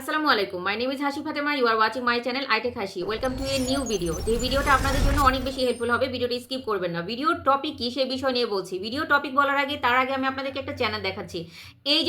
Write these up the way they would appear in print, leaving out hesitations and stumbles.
আসসালামু আলাইকুম, মাই name is Hasi Fatema. You are watching my channel itech Hasi. Welcome to a new video. যে ভিডিওটা আপনাদের জন্য অনেক বেশি হেল্পফুল হবে, ভিডিওটি স্কিপ করবেন না। ভিডিওর টপিক কি সেই বিষয় নিয়ে বলছি। ভিডিও টপিক বলার আগে তার আগে আমি আপনাদেরকে একটা চ্যানেল দেখাচ্ছি। এই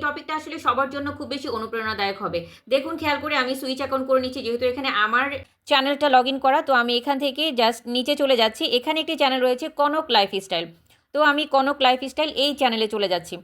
টপিকটা আসলে সবার জন্য খুব বেশি অনুপ্রেরণাদায়ক হবে। দেখুন, খেয়াল করে আমি সুইচ অ্যাকাউন্ট করে নিচ্ছি, যেহেতু এখানে আমার চ্যানেলটা লগ ইন করা। তো আমি এখান থেকে জাস্ট নিচে চলে যাচ্ছি। এখানে একটি চ্যানেল রয়েছে কনক লাইফস্টাইল। তো আমি কনক লাইফস্টাইল এই চ্যানেলে চলে যাচ্ছি।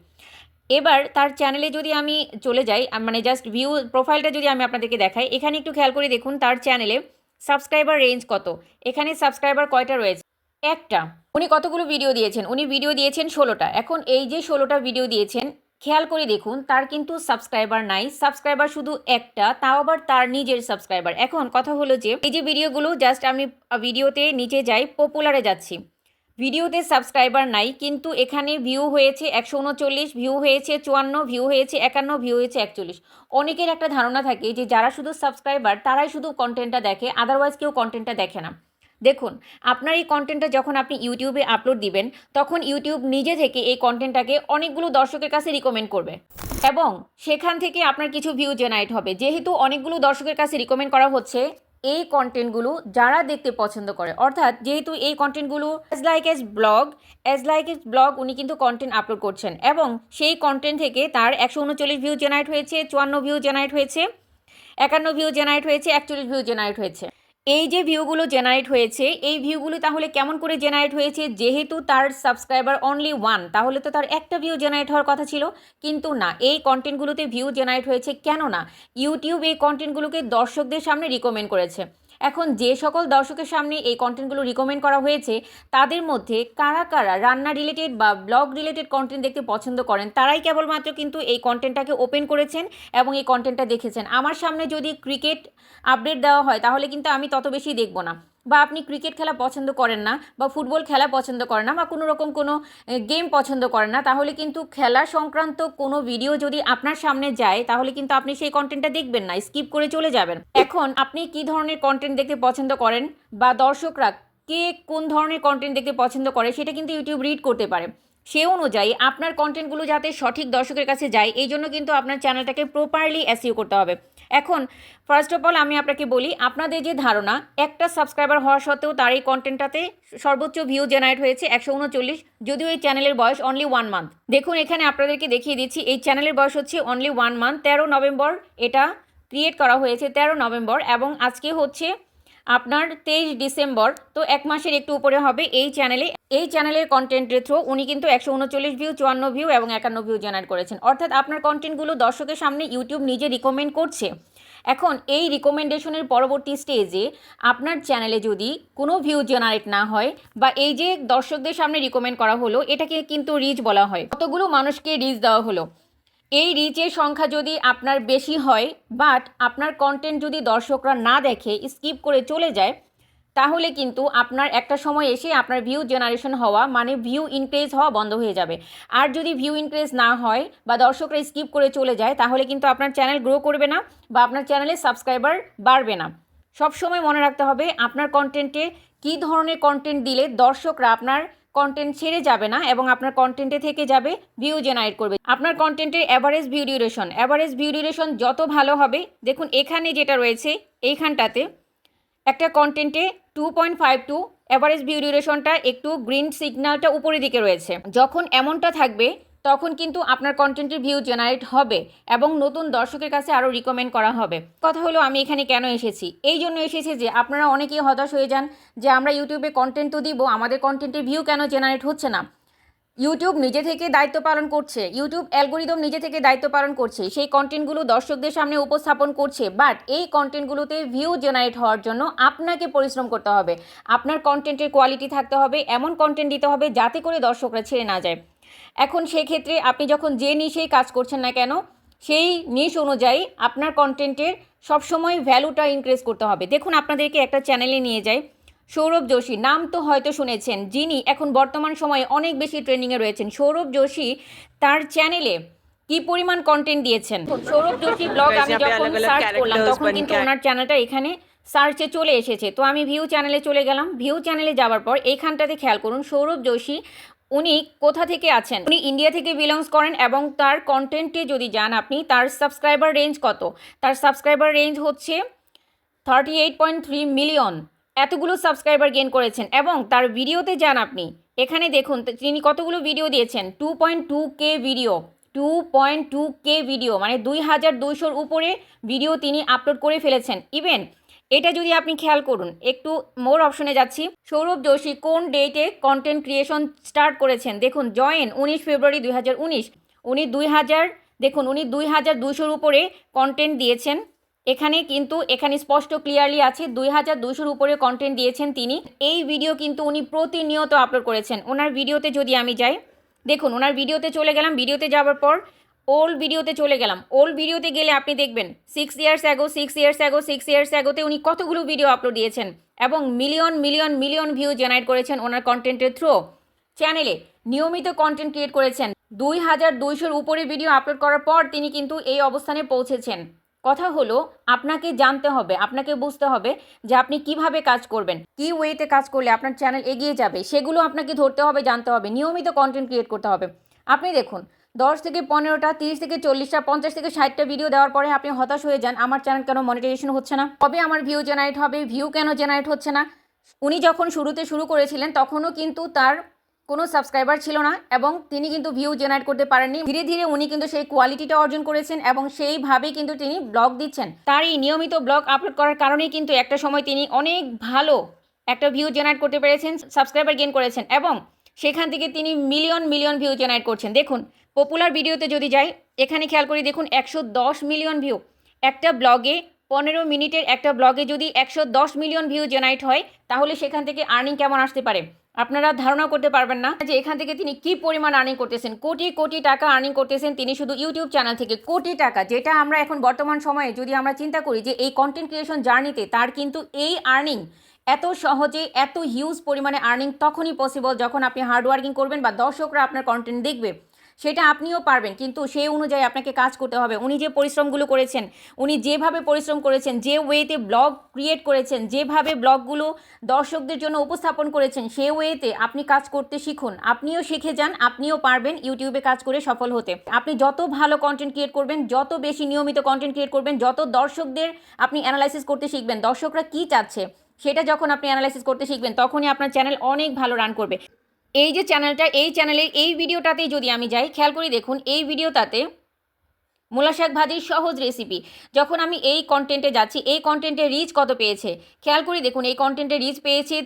এবার তার চ্যানেলে যদি আমি চলে যাই, মানে জাস্ট ভিউ প্রোফাইলটা যদি আমি আপনাদেরকে দেখাই, এখানে একটু খেয়াল করে দেখুন তার চ্যানেলে সাবস্ক্রাইবার রেঞ্জ কত। এখানে সাবস্ক্রাইবার কয়টা রয়েছে? একটা। উনি কতগুলো ভিডিও দিয়েছেন? উনি ভিডিও দিয়েছেন 16টা। এখন এই যে 16টা ভিডিও দিয়েছেন, খেয়াল করে দেখুন তার কিন্তু সাবস্ক্রাইবার নাই, সাবস্ক্রাইবার শুধু একটা, তাও আবার তার নিজের সাবস্ক্রাইবার। এখন কথা হলো যে এই যে ভিডিওগুলো, জাস্ট আমি ভিডিওতে নিচে যাই, পপুলারে যাচ্ছি, ভিডিওতে সাবস্ক্রাইবার নাই, কিন্তু এখানে ভিউ হয়েছে 139, ভিউ হয়েছে 54, ভিউ হয়েছে 51, ভিউ হয়েছে 41। অনেকের একটা ধারণা থাকে যে যারা শুধু সাবস্ক্রাইবার তারাই শুধু কন্টেন্টটা দেখে, আদারওয়াইজ কেউ কন্টেন্টটা দেখে না। দেখুন, আপনার এই কন্টেন্টটা যখন আপনি ইউটিউবে আপলোড দিবেন, তখন ইউটিউব নিজে থেকে এই কন্টেন্টটাকে অনেকগুলো দর্শকের কাছে রিকমেন্ড করবে এবং সেখান থেকে আপনার কিছু ভিউ জেনারেট হবে। যেহেতু অনেকগুলো দর্শকের কাছে রিকমেন্ড করা হচ্ছে, এই কন্টেন্টগুলো যারা দেখতে পছন্দ করে, অর্থাৎ যেহেতু এই কন্টেন্টগুলো অ্যাজ লাইক এস ব্লগ উনি কিন্তু কন্টেন্ট আপলোড করছেন এবং সেই কন্টেন্ট থেকে তার 139 ভিউ জেনারেট হয়েছে, 54 ভিউ জেনারেট হয়েছে, 51 ভিউ জেনারেট হয়েছে, 41 ভিউ জেনারেট হয়েছে। এই যে ভিউগুলো জেনারেট হয়েছে, এই ভিউগুলো তাহলে কেমন করে জেনারেট হয়েছে? যেহেতু তার সাবস্ক্রাইবার অনলি 1, তাহলে তো তার একটা ভিউ জেনারেট হওয়ার কথা ছিল, কিন্তু না, এই কন্টেন্টগুলোতে ভিউ জেনারেট হয়েছে। কেন না? ইউটিউব এই কন্টেন্টগুলোকে দর্শকদের সামনে রিকমেন্ড করেছে। এখন যে সকল দর্শকের সামনে এই কন্টেন্টগুলো রিকমেন্ড করা হয়েছে, তাদের মধ্যে কারা কারা রান্না রিলেটেড বা ব্লগ রিলেটেড কন্টেন্ট দেখতে পছন্দ করেন, তারাই কেবলমাত্র কিন্তু এই কন্টেন্টটাকে ওপেন করেছেন এবং এই কন্টেন্টটা দেখেছেন। আমার সামনে যদি ক্রিকেট আপডেট দেওয়া হয়, তাহলে কিন্তু আমি তত বেশি দেখব না। বা আপনি ক্রিকেট খেলা পছন্দ করেন না, বা ফুটবল খেলা পছন্দ করেন না, বা কোনো রকম কোনো গেম পছন্দ করেন না, তাহলে কিন্তু খেলা সংক্রান্ত কোনো ভিডিও যদি আপনার সামনে যায়, তাহলে কিন্তু আপনি সেই কন্টেন্টটা দেখবেন না, স্কিপ করে চলে যাবেন। এখন আপনি কী ধরনের কন্টেন্ট দেখতে পছন্দ করেন বা দর্শকরা কে কোন ধরনের কন্টেন্ট দেখতে পছন্দ করে, সেটা কিন্তু ইউটিউব রিড করতে পারে। সে অনুযায়ী আপনার কন্টেন্টগুলো যাতে সঠিক দর্শকের কাছে যায়, এই জন্য কিন্তু আপনার চ্যানেলটাকে প্রপারলি এসইও করতে হবে। এখন ফার্স্ট অফ অল আমি আপনাকে বলি, আপনাদের যে ধারণা একটা সাবস্ক্রাইবার হওয়া সত্ত্বেও তার এই কন্টেন্টটাতে সর্বোচ্চ ভিউ জেনারেট হয়েছে 139, যদিও এই চ্যানেলের বয়স অনলি 1 মান্থ। দেখুন, এখানে আপনাদেরকে দেখিয়ে দিচ্ছি, এই চ্যানেলের বয়স হচ্ছে অনলি 1 মান্থ। 13 নভেম্বর এটা ক্রিয়েট করা হয়েছে, 13 নভেম্বর, এবং আজকে হচ্ছে আপনার 23 ডিসেম্বর। তো 1 মাসের একটু উপরে হবে। এই চ্যানেলের কন্টেন্টের থ্রু উনি কিন্তু 139 ভিউ, 54 ভিউ এবং 51 ভিউ জেনারেট করেছেন। অর্থাৎ আপনার কন্টেন্টগুলো দর্শকের সামনে ইউটিউব নিজে রিকমেন্ড করছে। এখন এই রিকমেন্ডেশনের পরবর্তী স্টেজে আপনার চ্যানেলে যদি কোনো ভিউ জেনারেট না হয়, বা এই যে দর্শকদের সামনে রিকমেন্ড করা হলো, এটাকে কিন্তু রিচ বলা হয়। কতগুলো মানুষকে রিচ দেওয়া হলো, এই রিচের সংখ্যা যদি আপনার বেশি হয়, বাট আপনার কন্টেন্ট যদি দর্শকরা না দেখে, স্কিপ করে চলে যায়, তাহলে কিন্তু আপনার একটা সময় এসে আপনার ভিউ জেনারেশন হওয়া, মানে ভিউ ইনক্রিজ হওয়া বন্ধ হয়ে যাবে। আর যদি ভিউ ইনক্রিজ না হয় বা দর্শকরা স্কিপ করে চলে যায়, তাহলে কিন্তু আপনার চ্যানেল গ্রো করবে না বা আপনার চ্যানেলে সাবস্ক্রাইবার বাড়বে না। সবসময় মনে রাখতে হবে আপনার কন্টেন্টে কী ধরনের কন্টেন্ট দিলে দর্শকরা আপনার কন্টেন্ট ছেড়ে যাবে না এবং আপনার কন্টেন্টে থেকে যাবে, ভিউ জেনারেট করবে। আপনার কন্টেন্টের অ্যাভারেজ ভিউ ডিউরেশন যত ভালো হবে, দেখুন এখানে যেটা রয়েছে, এইখানটাতে একটা কন্টেন্টে 2.52 অ্যাভারেজ ভিউ ডিউরেশনটা, একটু গ্রিন সিগন্যালটা উপরের দিকে রয়েছে। যখন এমনটা থাকবে, তখন কিন্তু আপনার কন্টেন্টের ভিউ জেনারেট হবে এবং নতুন দর্শকের কাছে আরও রিকমেন্ড করা হবে। কথা হলো, আমি এখানে কেন এসেছি? এই জন্য এসেছি যে আপনারা অনেকেই হতাশ হয়ে যান যে আমরা ইউটিউবে কন্টেন্ট তো দিব, আমাদের কন্টেন্টের ভিউ কেন জেনারেট হচ্ছে না। ইউটিউব নিজে থেকে দায়িত্ব পালন করছে, ইউটিউব অ্যালগোরিদম নিজে থেকে দায়িত্ব পালন করছে, সেই কন্টেন্টগুলো দর্শকদের সামনে উপস্থাপন করছে। বাট এই কন্টেন্টগুলোতে ভিউ জেনারেট হওয়ার জন্য আপনাকে পরিশ্রম করতে হবে। আপনার কন্টেন্টের কোয়ালিটি থাকতে হবে, এমন কন্টেন্ট দিতে হবে যাতে করে দর্শকরা ছেড়ে না যায়। এখন সেক্ষেত্রে আপনি যখন যে নিশেই কাজ করছেন না কেন, সেই নিশ অনুযায়ী আপনার কন্টেন্টের সবসময় ভ্যালুটা ইনক্রিজ করতে হবে। দেখুন, আপনাদেরকে একটা চ্যানেলে নিয়ে যাই, সৌরভ যোশী নাম তো হয়তো শুনেছেন, যিনি এখন বর্তমান সময়ে অনেক বেশি ট্রেন্ডিংয়ে রয়েছেন। সৌরভ যোশী তার চ্যানেলে কি পরিমাণ কন্টেন্ট দিয়েছেন। সৌরভ যোশী ব্লগ আমি যখন সার্চ করলাম, তখন কিন্তু ওনার চ্যানেলটা এখানে সার্চে চলে এসেছে। তো আমি ভিউ চ্যানেলে চলে গেলাম। ভিউ চ্যানেলে যাওয়ার পর এইখানটাতে খেয়াল করুন, সৌরভ যোশী উনি কোথা থেকে আছেন, উনি ইন্ডিয়া থেকে বিলংস করেন এবং তার কন্টেন্টে যদি যান আপনি, তার সাবস্ক্রাইবার রেঞ্জ কত, তার সাবস্ক্রাইবার রেঞ্জ হচ্ছে 38.3 মিলিয়ন। এতগুলো সাবস্ক্রাইবার গেইন করেছেন। এবং তার ভিডিওতে যান আপনি, এখানে দেখুন তিনি কতগুলো ভিডিও দিয়েছেন, 2.2K ভিডিও, 2.2K ভিডিও, মানে 2200-র উপরে ভিডিও তিনি আপলোড করে ফেলেছেন। ইভেন এটা যদি আপনি খেয়াল করুন, একটু মোর অপশনে যাচ্ছি, সৌরভ যোশী কোন ডেটে কন্টেন্ট ক্রিয়েশন স্টার্ট করেছেন, দেখুন জয়েন 19 ফেব্রুয়ারি 2019। উনি 2200-র উপরে কন্টেন্ট দিয়েছেন। এখানে কিন্তু এখানে স্পষ্ট ক্লিয়ারলি আছে 2200-র উপরে কন্টেন্ট দিয়েছেন তিনি। এই ভিডিও কিন্তু উনি প্রতিনিয়ত আপলোড করেছেন। ওনার ভিডিওতে যদি আমি যাই, দেখুন ওনার ভিডিওতে চলে গেলাম, ভিডিওতে যাওয়ার পর ওল্ড ভিডিওতে চলে গেলাম। ওল্ড ভিডিওতে গেলে আপনি দেখবেন 6 ইয়ার্স অ্যাগোতে উনি কতগুলো ভিডিও আপলোড দিয়েছেন এবং মিলিয়ন ভিউ জেনারেট করেছেন ওনার কন্টেন্টের থ্রু। চ্যানেলে নিয়মিত কন্টেন্ট ক্রিয়েট করেছেন, 2200-র উপরে ভিডিও আপলোড করার পর তিনি কিন্তু এই অবস্থানে পৌঁছেছেন। কথা হলো আপনাকে জানতে হবে, আপনাকে বুঝতে হবে যে আপনি কিভাবে কাজ করবেন, কি ওয়েতে কাজ করলে আপনার চ্যানেল এগিয়ে যাবে, সেগুলো আপনাকে ধরতে হবে, জানতে হবে, নিয়মিত কন্টেন্ট ক্রিয়েট করতে হবে। আপনি দেখুন 10 থেকে 15টা, 30 থেকে 40টা, 50 থেকে 60টা ভিডিও দেওয়ার পরে আপনি হতাশ হয়ে যান, আমার চ্যানেল কেন মনিটাইজেশন হচ্ছে না, কবে আমার ভিউ জেনারেট হবে, ভিউ কেন জেনারেট হচ্ছে না। উনি যখন শুরুতে শুরু করেছিলেন তখনও কিন্তু তার কোনো সাবস্ক্রাইবার ছিল না এবং তিনি কিন্তু ভিউ জেনারেট করতে পারেননি। ধীরে ধীরে উনি কিন্তু সেই কোয়ালিটিটা অর্জন করেছেন এবং সেইভাবেই কিন্তু তিনি ব্লগ দিচ্ছেন। তার এই নিয়মিত ব্লগ আপলোড করার কারণেই কিন্তু একটা সময় তিনি অনেক ভালো একটা ভিউ জেনারেট করতে পেরেছেন, সাবস্ক্রাইবার গেইন করেছেন এবং সেখান থেকে তিনি মিলিয়ন ভিউ জেনারেট করছেন। দেখুন পপুলার ভিডিওতে যদি যাই, এখানে খেয়াল করি, দেখুন 110 মিলিয়ন ভিউ। একটা ব্লগে 15 মিনিটের একটা ব্লগে যদি 110 মিলিয়ন ভিউ জেনারেট হয়, তাহলে সেখান থেকে আর্নিং কেমন আসতে পারে আপনারা ধারণা করতে পারবেন না যে এখান থেকে তিনি কি পরিমাণ আর্নিং করতেছেন। কোটি টাকা আর্নিং করতেছেন তিনি শুধু ইউটিউব চ্যানেল থেকে, কোটি টাকা। যেটা আমরা এখন বর্তমান সময়ে যদি আমরা চিন্তা করি যে এই কন্টেন্ট ক্রিয়েশন জার্নিতে তার কিন্তু এই আর্নিং এত সহজে, এত হিউজ পরিমাণে আর্নিং তখনই পসিবল যখন আপনি হার্ডওয়ার্কিং করবেন বা দর্শকরা আপনার কন্টেন্ট দেখবে। সেটা আপনিও পারবেন, কিন্তু সেই অনুযায়ী আপনাকে কাজ করতে হবে। উনি যে পরিশ্রমগুলো করেছেন, উনি যেভাবে পরিশ্রম করেছেন, যে ওয়েতে ব্লগ ক্রিয়েট করেছেন, যেভাবে ব্লগগুলো দর্শকদের জন্য উপস্থাপন করেছেন, সেই ওয়েতে আপনি কাজ করতে শিখুন। আপনিও শিখে যান, আপনিও পারবেন ইউটিউবে কাজ করে সফল হতে। আপনি যত ভালো কন্টেন্ট ক্রিয়েট করবেন, যত বেশি নিয়মিত কন্টেন্ট ক্রিয়েট করবেন, যত দর্শকদের আপনি অ্যানালাইসিস করতে শিখবেন, দর্শকরা কী চাচ্ছে সেটা যখন আপনি অ্যানালাইসিস করতে শিখবেন, তখনই আপনার চ্যানেল অনেক ভালো রান করবে। এই যে চ্যানেলটা, এই চ্যানেলের এই ভিডিওটাতেই যদি আমি যাই, খেয়াল করি, দেখুন এই ভিডিওটাতে মূলা শাক ভাজির সহজ রেসিপি। যখন আমি এই কন্টেন্টে যাচ্ছি, এই কন্টেন্টের রিচ কত পেয়েছে খেয়াল করি, দেখুন এই কন্টেন্টের রিচ পেয়েছে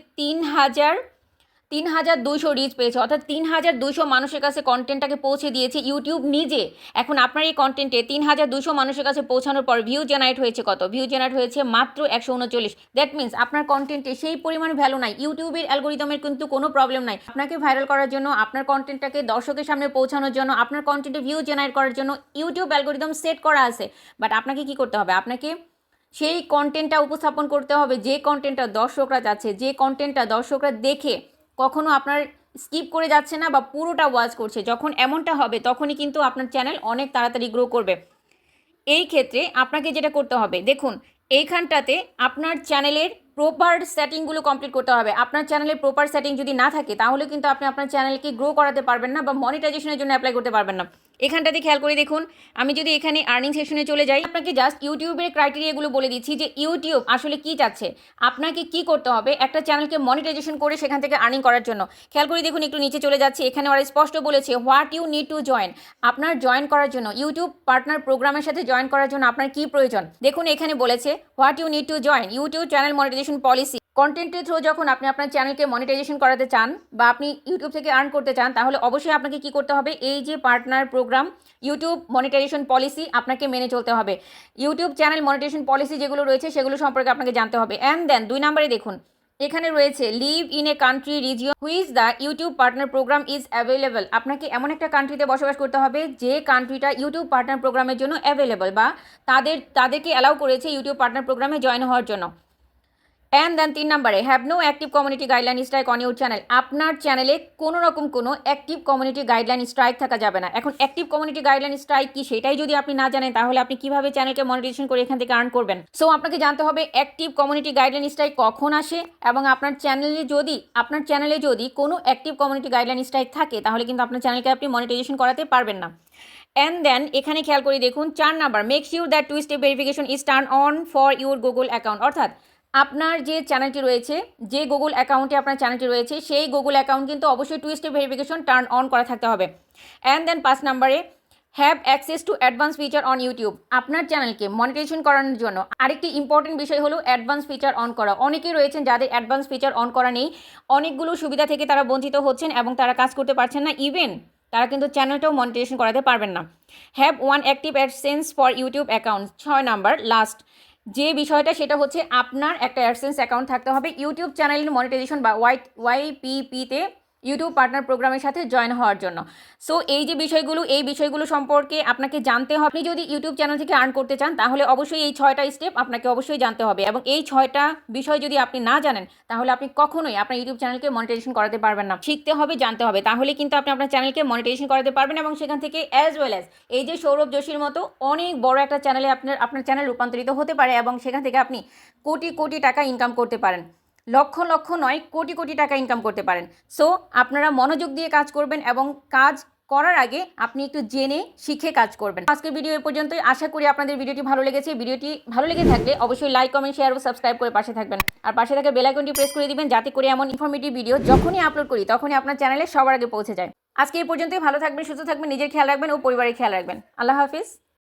3200 রিচ পেয়েছে, অর্থাৎ 3200 মানুষের কাছে কন্টেন্টটাকে পৌঁছে দিয়েছে ইউটিউব নিজে। এখন আপনার এই কন্টেন্টে 3200 মানুষের কাছে পৌঁছানোর পর ভিউ জেনারেট হয়েছে কত? ভিউ জেনারেট হয়েছে মাত্র 139। দ্যাট মিনস আপনার কন্টেন্টে সেই পরিমাণ ভ্যালু নাই। ইউটিউবের অ্যালগোরিদমের কিন্তু কোনো প্রবলেম নাই। আপনাকে ভাইরাল করার জন্য, আপনার কন্টেন্টটাকে দর্শকের সামনে পৌঁছানোর জন্য, আপনার কন্টেন্টে ভিউ জেনারেট করার জন্য ইউটিউব অ্যালগোরিদম সেট করা আছে। বাট আপনাকে কি করতে হবে? আপনাকে সেই কন্টেন্টটা উপস্থাপন করতে হবে যে কন্টেন্টটা দর্শকরা চাচ্ছে, যে কন্টেন্টটা দর্শকরা দেখে কখনো আপনার স্কিপ করে যাচ্ছে না বা পুরোটা ওয়াচ করছে। যখন এমনটা হবে তখনই কিন্তু আপনার চ্যানেল অনেক তাড়াতাড়ি গ্রো করবে। এই ক্ষেত্রে আপনাকে যেটা করতে হবে, দেখুন এইখানটাতে আপনার চ্যানেলের প্রপার সেটিংগুলো কমপ্লিট করতে হবে। আপনার চ্যানেলের প্রপার সেটিং যদি না থাকে তাহলে কিন্তু আপনি আপনার চ্যানেলকে গ্রো করাতে পারবেন না বা মনিটাইজেশনের জন্য অ্যাপ্লাই করতে পারবেন না। এখানটাতে খেয়াল করে দেখুন, আমি যদি এখানে আর্নিং সেকশনে চলে যাই, আপনাকে জাস্ট ইউটিউবের ক্রাইটেরিয়াগুলো বলে দিচ্ছি যে ইউটিউব আসলে কি চাচ্ছে, আপনাকে কি করতে হবে একটা চ্যানেলকে মনিটাইজেশন করে সেখান থেকে আর্নিং করার জন্য। খেয়াল করে দেখুন, একটু নিচে চলে যাচ্ছে, এখানে ওরা স্পষ্ট বলেছে what you need to join. আপনার জয়েন করার জন্য, ইউটিউব পার্টনার প্রোগ্রামের সাথে জয়েন করার জন্য আপনার কি প্রয়োজন। দেখুন এখানে বলেছে what you need to join YouTube channel monetisation policy. কন্টেন্টের থ্রু যখন আপনি আপনার চ্যানেলকে মনিটাইজেশন করাতে চান বা আপনি ইউটিউব থেকে আর্ন করতে চান, তাহলে অবশ্যই আপনাকে কি করতে হবে, এই যে partner programme YouTube monetisation policy আপনাকে মেনে চলতে হবে। ইউটিউব চ্যানেল মনিটাইজেশন পলিসি যেগুলো রয়েছে সেগুলো সম্পর্কে আপনাকে জানতে হবে। অ্যান্ড দেন 2 নম্বরে দেখুন, এখানে রয়েছে live in a country region which the YouTube partner program is available. আপনাকে এমন একটা কান্ট্রিতে বসবাস করতে হবে যে কান্ট্রিটা ইউটিউব পার্টনার প্রোগ্রামের জন্য অ্যাভেলেবল বা তাদেরকে অ্যালাউ করেছে ইউটিউব পার্টনার প্রোগ্রামে জয়েন হওয়ার জন্য। অ্যান্ড দেন 3 নম্বরে have no active community guideline strike on your channel. আপনার চ্যানেলে কোনো রকম কোনো অ্যাক্টিভ কমিউনিটি গাইডলাইন স্ট্রাইক থাকা যাবে না। এখন অ্যাক্টিভ কমিউনিটি গাইডলাইন স্ট্রাইক কি সেটাই যদি আপনি না জানেন তাহলে আপনি কিভাবে চ্যানেলকে মনিটাইজেশন করে এখান থেকে আর্ন করবেন? সো আপনাকে জানতে হবে অ্যাক্টিভ কমিউনিটি গাইডলাইন স্ট্রাইক কখন আসে, এবং আপনার চ্যানেলে যদি কোনো অ্যাক্টিভ কমিউনিটি গাইডলাইন স্ট্রাইক থাকে তাহলে কিন্তু আপনার চ্যানেলকে আপনি মনিটাইজেশন করাতে পারবেন না। অ্যান্ড দেন এখানে খেয়াল করে দেখুন 4 number, make sure that 2 step verification is turn on for your Google account. অর্থাৎ আপনার যে চ্যানেলটি রয়েছে, যে গুগল অ্যাকাউন্টে আপনার চ্যানেলটি রয়েছে, সেই গুগল অ্যাকাউন্ট কিন্তু অবশ্যই 2 স্টেপ ভেরিফিকেশন টার্ন অন করা থাকতে হবে। অ্যান্ড দেন 5 নাম্বারে have access to advance feature on YouTube. আপনার চ্যানেলকে মনিটাইজেশন করানোর জন্য আরেকটি ইম্পর্টেন্ট বিষয় হলো অ্যাডভান্স ফিচার অন করা। অনেকেই রয়েছেন যাদের অ্যাডভান্স ফিচার অন করা নেই, অনেকগুলো সুবিধা থেকে তারা বঞ্চিত হচ্ছেন এবং তারা কাজ করতে পারছেন না, ইভেন তারা কিন্তু চ্যানেলটাও মনিটাইজেশন করাতে পারবেন না। Have one active AdSense for YouTube account. 6 number last যে বিষয়টা সেটা হচ্ছে আপনার একটা অ্যাডসেন্স অ্যাকাউন্ট থাকতে হবে ইউটিউব চ্যানেলের মনিটাইজেশন বা ওয়াইপিপিতে ইউটিউব পার্টনার প্রোগ্রামের সাথে জয়েন হওয়ার জন্য। সো এই বিষয়গুলো সম্পর্কে আপনাকে জানতে হবে। আপনি যদি ইউটিউব চ্যানেল থেকে আর্ন করতে চান তাহলে অবশ্যই এই 6টা স্টেপ আপনাকে অবশ্যই জানতে হবে, এবং এই 6টা বিষয় যদি আপনি না জানেন তাহলে আপনি কখনোই আপনার ইউটিউব চ্যানেলকে মনিটাইজেশন করাতে পারবেন না। শিখতে হবে, জানতে হবে, তাহলে কিন্তু আপনি আপনার চ্যানেলকে মনিটাইজেশন করাতে পারবেন, এবং সেখান থেকে অ্যাজ ওয়েল অ্যাজ এই যে সৌরভ যোশীর মতো অনেক বড় একটা চ্যানেলে আপনার চ্যানেল রূপান্তরিত হতে পারে, এবং সেখান থেকে আপনি কোটি কোটি টাকা ইনকাম করতে পারেন। লক্ষ লক্ষ নয়, কোটি কোটি টাকা ইনকাম করতে পারেন। সো আপনারা মনোযোগ দিয়ে কাজ করবেন, এবং কাজ করার আগে আপনি একটু জেনে শিখে কাজ করবেন। আজকের ভিডিও এ পর্যন্তই। আশা করি আপনাদের ভিডিওটি ভালো লেগেছে। ভিডিওটি ভালো লেগে থাকলে অবশ্যই লাইক, কমেন্ট, শেয়ার ও সাবস্ক্রাইব করে পাশে থাকবেন, আর পাশে থাকা বেল আইকনটি প্রেস করে দিবেন যাতে করে এমন ইনফরমেটিভ ভিডিও যখনই আপলোড করি তখনই আপনার চ্যানেলে সবার আগে পৌঁছে যায়। আজকে এই পর্যন্তই। ভালো থাকবেন, সুস্থ থাকবেন, নিজের খেয়াল রাখবেন ও পরিবারের খেয়াল রাখবেন। আল্লাহ হাফিজ।